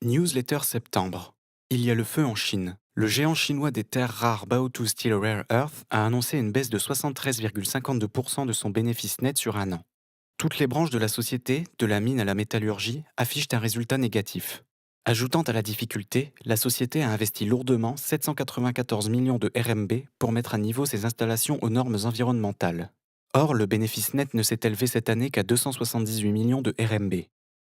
Newsletter septembre. Il y a le feu en Chine. Le géant chinois des terres rares Baotou Steel Rare Earth a annoncé une baisse de 73,52% de son bénéfice net sur un an. Toutes les branches de la société, de la mine à la métallurgie, affichent un résultat négatif. Ajoutant à la difficulté, la société a investi lourdement 794 millions de RMB pour mettre à niveau ses installations aux normes environnementales. Or, le bénéfice net ne s'est élevé cette année qu'à 278 millions de RMB.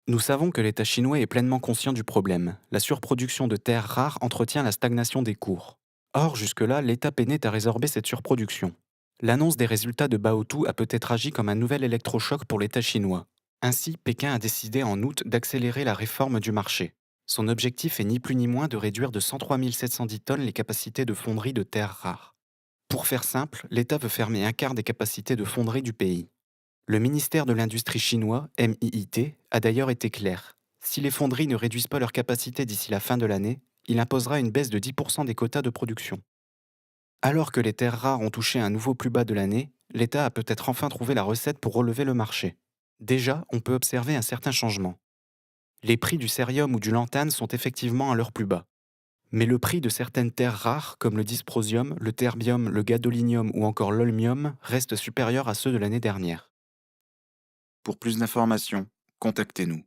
Nous savons que l'État chinois est pleinement conscient du problème. La surproduction de terres rares entretient la stagnation des cours. Or, jusque-là, l'État peinait à résorber cette surproduction. L'annonce des résultats de Baotou a peut-être agi comme un nouvel électrochoc pour l'État chinois. Ainsi, Pékin a décidé en août d'accélérer la réforme du marché. Son objectif est ni plus ni moins de réduire de 103 710 tonnes les capacités de fonderie de terres rares. Pour faire simple, l'État veut fermer un quart des capacités de fonderie du pays. Le ministère de l'Industrie chinois, MIIT, a d'ailleurs été clair. Si les fonderies ne réduisent pas leur capacité d'ici la fin de l'année, il imposera une baisse de 10% des quotas de production. Alors que les terres rares ont touché un nouveau plus bas de l'année, l'État a peut-être enfin trouvé la recette pour relever le marché. Déjà, on peut observer un certain changement. Les prix du cérium ou du lantane sont effectivement à leur plus bas. Mais le prix de certaines terres rares, comme le dysprosium, le terbium, le gadolinium ou encore l'holmium, reste supérieur à ceux de l'année dernière. Pour plus d'informations, contactez-nous.